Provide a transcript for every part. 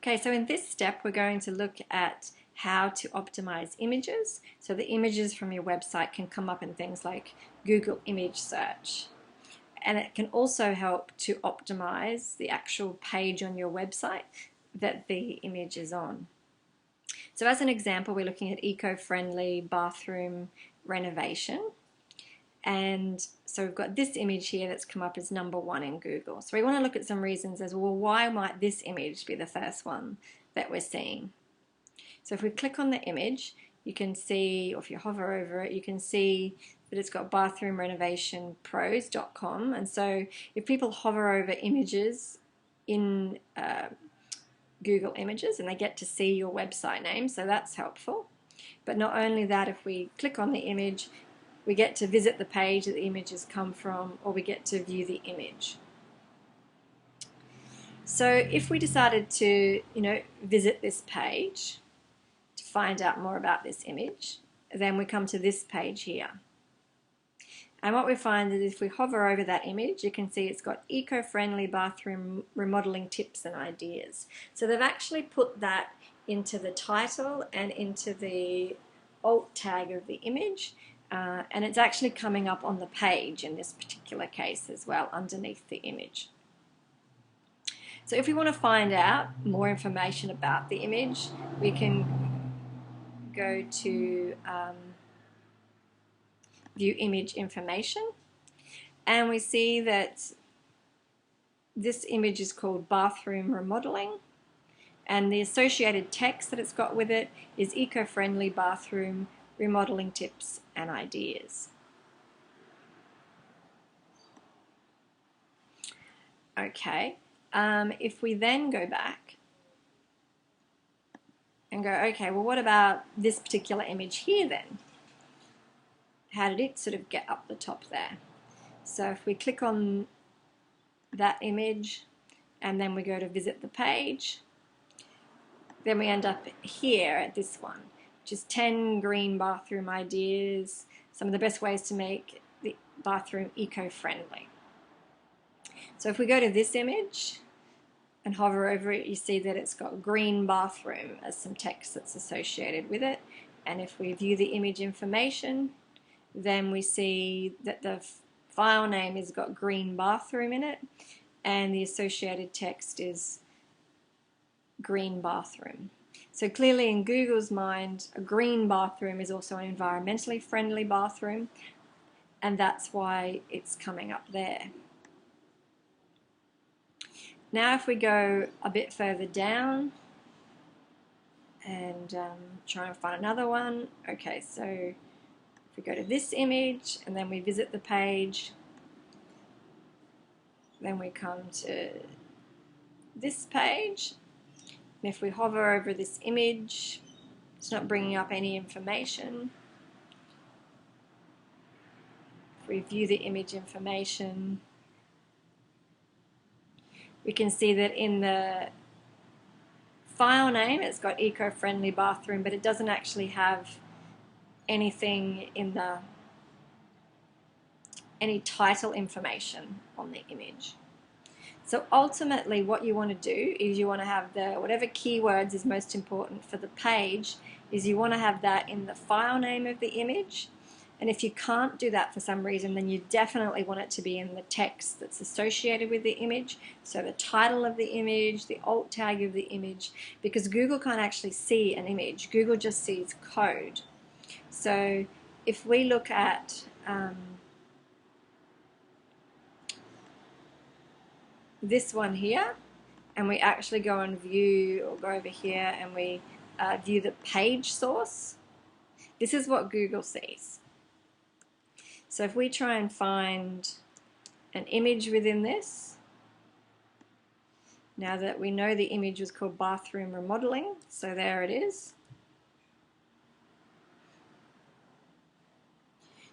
Okay, so in this step, we're going to look at how to optimize images. So the images from your website can come up in things like Google image search. And it can also help to optimize the actual page on your website that the image is on. So as an example, we're looking at eco-friendly bathroom renovation. And so we've got this image here that's come up as #1 in Google. So we want to look at some reasons as well, why might this image be the first one that we're seeing? So if we click on the image, you can see, or if you hover over it, you can see that it's got bathrooምrenovationpros.com. And so if people hover over images in Google Images, and they get to see your website name, so that's helpful. But not only that, if we click on the image, we get to visit the page that the image has come from, or we get to view the image. So if we decided to, visit this page to find out more about this image, then we come to this page here. And what we find is if we hover over that image, you can see it's got eco-friendly bathroom remodeling tips and ideas. So they've actually put that into the title and into the alt tag of the image. And it's actually coming up on the page in this particular case as well, underneath the image. So if we want to find out more information about the image, we can go to view image information, and we see that this image is called bathroom remodeling, and the associated text that it's got with it is eco-friendly bathroom remodeling tips and ideas. Okay, if we then go back and go, okay, well, what about this particular image here then? How did it sort of get up the top there? So if we click on that image and then we go to visit the page, then we end up here at this one, which is 10 green bathroom ideas, some of the best ways to make the bathroom eco-friendly. So if we go to this image and hover over it, you see that it's got green bathroom as some text that's associated with it. And if we view the image information, then we see that the file name has got green bathroom in it, and the associated text is green bathroom. So clearly in Google's mind, a green bathroom is also an environmentally friendly bathroom, and that's why it's coming up there. Now if we go a bit further down and try and find another one. Okay, so if we go to this image and then we visit the page, then we come to this page. And if we hover over this image, it's not bringing up any information. If we view the image information, we can see that in the file name it's got eco-friendly bathroom, but it doesn't actually have anything in any title information on the image. So ultimately what you want to do is you want to have whatever keywords is most important for the page, is you want to have that in the file name of the image. And if you can't do that for some reason, then you definitely want it to be in the text that's associated with the image. So the title of the image, the alt tag of the image, because Google can't actually see an image. Google just sees code. So if we look at this one here, and we actually go and view, or go over here and we view the page source, this is what Google sees. So if we try and find an image within this, now that we know the image was called bathroom remodeling, so there it is.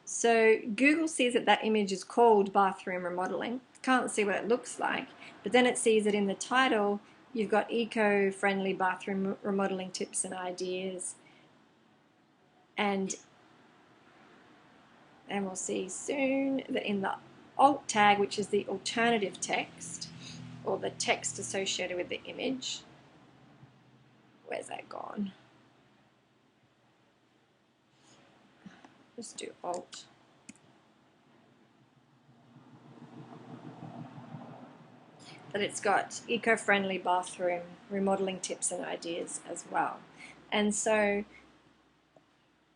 So Google sees that that image is called bathroom remodeling. Can't see what it looks like, but then it sees that in the title you've got eco-friendly bathroom remodeling tips and ideas, and we'll see soon that in the alt tag, which is the alternative text or the text associated with the image, where's that gone? Let's do Alt. But it's got eco-friendly bathroom remodeling tips and ideas as well. And so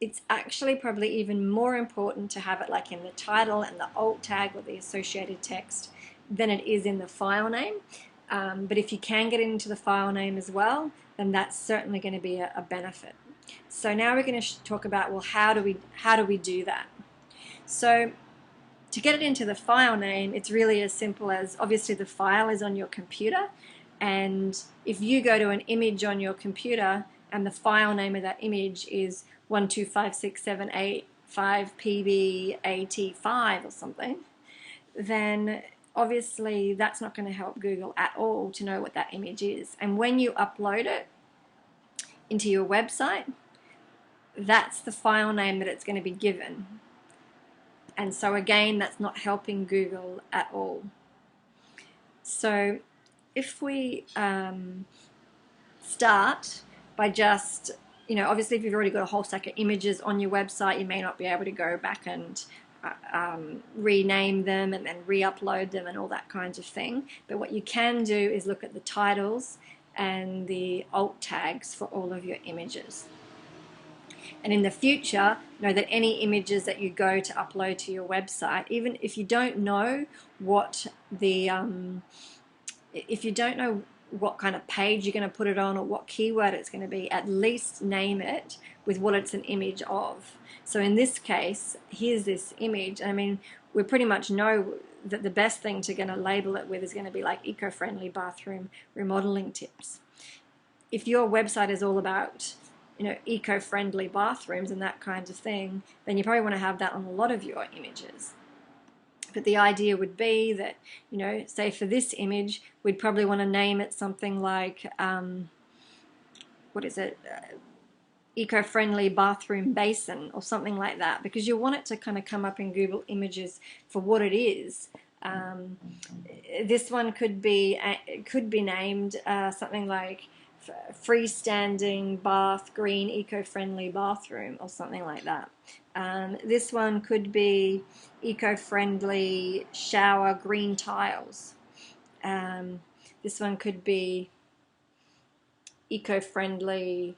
it's actually probably even more important to have it like in the title and the alt tag or the associated text than it is in the file name. But if you can get into the file name as well, then that's certainly going to be a benefit. So now we're going to talk about, well, how do we do that? So to get it into the file name, it's really as simple as, obviously the file is on your computer, and if you go to an image on your computer and the file name of that image is 1256785PBAT5 or something, then obviously that's not going to help Google at all to know what that image is. And when you upload it into your website, that's the file name that it's going to be given. And so again, that's not helping Google at all. So if we start by just, obviously if you've already got a whole stack of images on your website, you may not be able to go back and rename them and then re-upload them and all that kinds of thing. But what you can do is look at the titles and the alt tags for all of your images. And in the future, know that any images that you go to upload to your website, even if you don't know what if you don't know what kind of page you're going to put it on or what keyword it's going to be, at least name it with what it's an image of. So in this case, here's this image. I mean, we pretty much know that the best thing to going to label it with is going to be like eco-friendly bathroom remodeling tips. If your website is all about eco-friendly bathrooms and that kind of thing, then you probably want to have that on a lot of your images. But the idea would be that, say for this image, we'd probably want to name it something like, eco-friendly bathroom basin or something like that, because you want it to kind of come up in Google Images for what it is. This one could be named something like freestanding bath green eco-friendly bathroom or something like that. This one could be eco-friendly shower green tiles. This one could be eco-friendly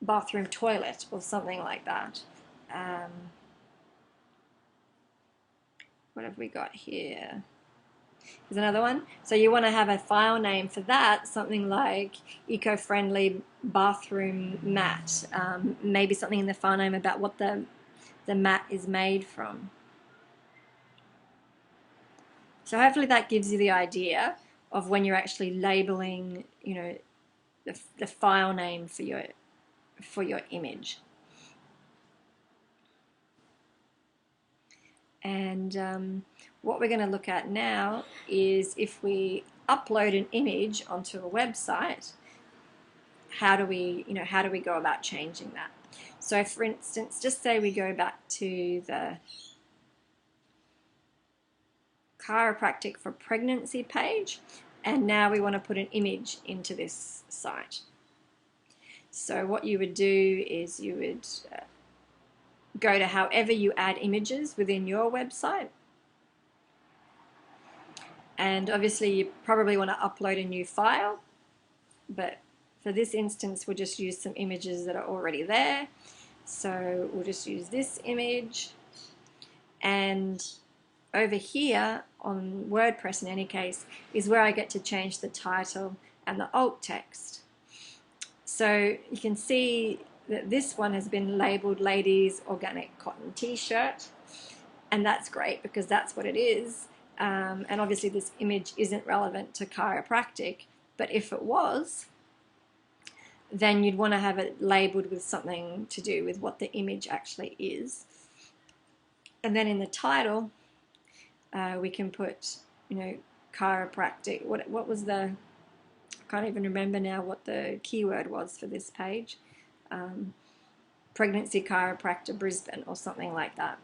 bathroom toilet or something like that. What have we got here? There's another one. So you want to have a file name for that, something like eco-friendly bathroom mat. Maybe something in the file name about what the mat is made from. So hopefully that gives you the idea of when you're actually labeling, the file name for your image. And what we're going to look at now is if we upload an image onto a website, how do we go about changing that? So for instance, just say we go back to the chiropractic for pregnancy page, and now we want to put an image into this site. So what you would do is you would go to however you add images within your website, and obviously you probably want to upload a new file, but for this instance we'll just use some images that are already there. So we'll just use this image, and over here on WordPress in any case is where I get to change the title and the alt text. So you can see that this one has been labeled Ladies Organic Cotton T-shirt, and that's great because that's what it is. And obviously this image isn't relevant to chiropractic, but if it was, then you'd want to have it labeled with something to do with what the image actually is. And then in the title, we can put, chiropractic. What was the, I can't even remember now what the keyword was for this page. Pregnancy chiropractor Brisbane or something like that,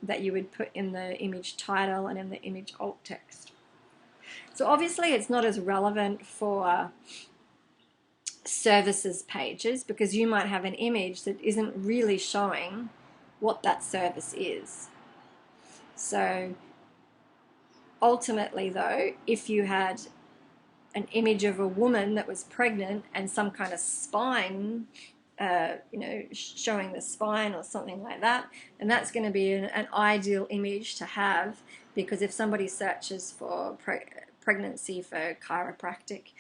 that you would put in the image title and in the image alt text. So obviously it's not as relevant for services pages, because you might have an image that isn't really showing what that service is. So ultimately though, if you had an image of a woman that was pregnant and some kind of spine, showing the spine or something like that, and that's going to be an ideal image to have, because if somebody searches for pregnancy for chiropractic,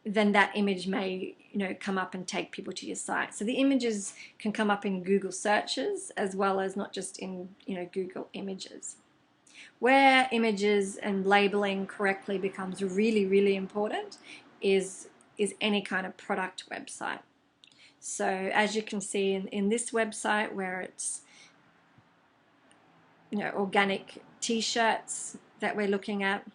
then that image may come up and take people to your site. So the images can come up in Google searches as well as not just in Google Images. Where images and labeling correctly becomes really, really important is any kind of product website. So as you can see in this website, where it's organic t-shirts that we're looking at,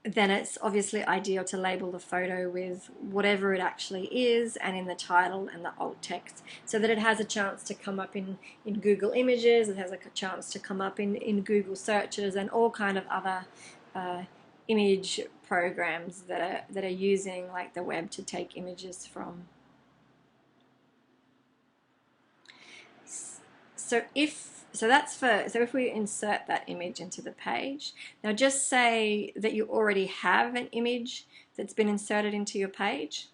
then it's obviously ideal to label the photo with whatever it actually is, and in the title and the alt text, so that it has a chance to come up in Google Images, it has a chance to come up in Google searches and all kind of other image programs that are using like the web to take images from. So if we insert that image into the page, now just say that you already have an image that's been inserted into your page,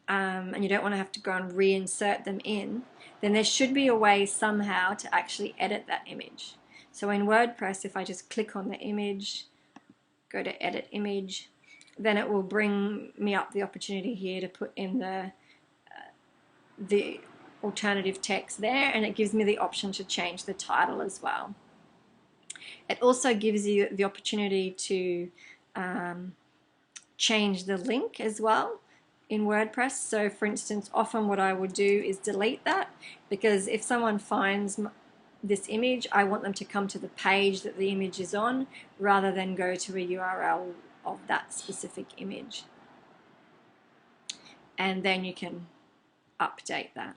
and you don't want to have to go and reinsert them in, then there should be a way somehow to actually edit that image. So in WordPress, if I just click on the image, go to edit image, then it will bring me up the opportunity here to put in the alternative text there, and it gives me the option to change the title as well. It also gives you the opportunity to change the link as well in WordPress. So for instance, often what I would do is delete that, because if someone finds this image, I want them to come to the page that the image is on rather than go to a URL of that specific image. And then you can update that.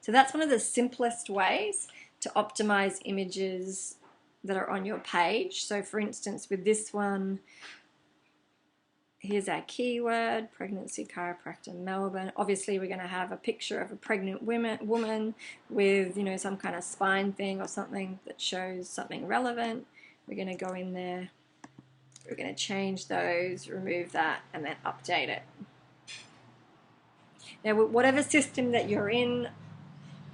So that's one of the simplest ways to optimize images that are on your page. So for instance, with this one, here's our keyword, pregnancy chiropractor Melbourne. Obviously we're going to have a picture of a pregnant woman with some kind of spine thing or something that shows something relevant. We're going to go in there, we're going to change those, remove that, and then update it. Now whatever system that you're in,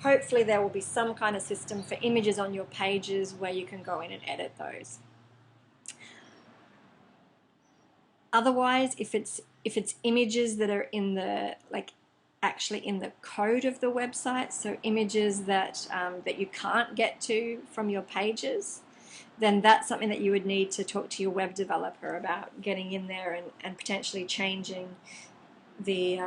hopefully there will be some kind of system for images on your pages where you can go in and edit those. Otherwise, if it's images that are in the actually in the code of the website, so images that that you can't get to from your pages, then that's something that you would need to talk to your web developer about, getting in there and potentially changing the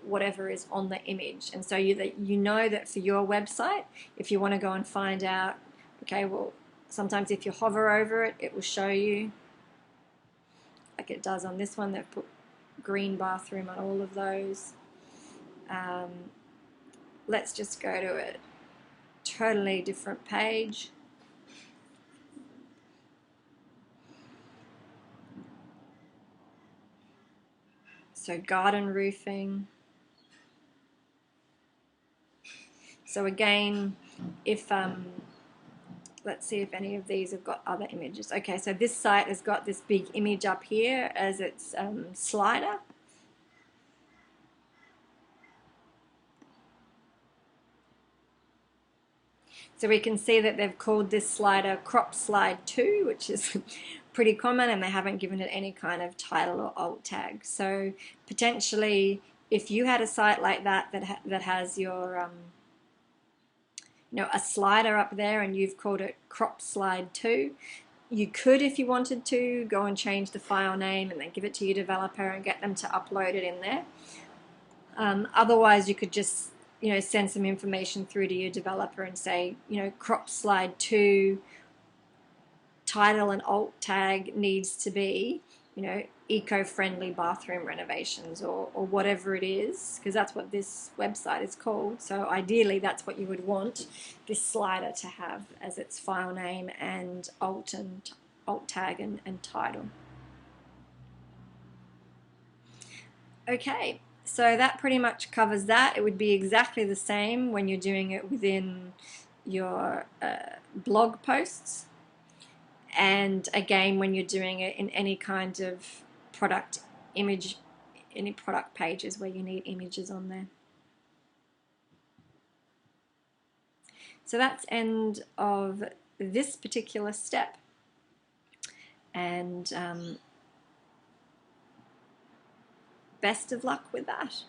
whatever is on the image. And so you know that for your website, if you want to go and find out, okay, well, sometimes if you hover over it, it will show you, like it does on this one. They've put green bathroom on all of those. Let's just go to a totally different page. So garden roofing. So again, if let's see if any of these have got other images. Okay, so this site has got this big image up here as its slider. So we can see that they've called this slider Crop Slide 2, which is pretty common, and they haven't given it any kind of title or alt tag. So potentially, if you had a site like that that has your a slider up there and you've called it Crop Slide 2, you could, if you wanted to, go and change the file name and then give it to your developer and get them to upload it in there. Otherwise, you could just send some information through to your developer and say, Crop Slide 2 title and alt tag needs to be, eco-friendly bathroom renovations or whatever it is, because that's what this website is called. So ideally that's what you would want this slider to have as its file name and alt and alt tag and title. Okay, so that pretty much covers that. It would be exactly the same when you're doing it within your blog posts, and again when you're doing it in any kind of product image, any product pages where you need images on there. So that's end of this particular step, and best of luck with that.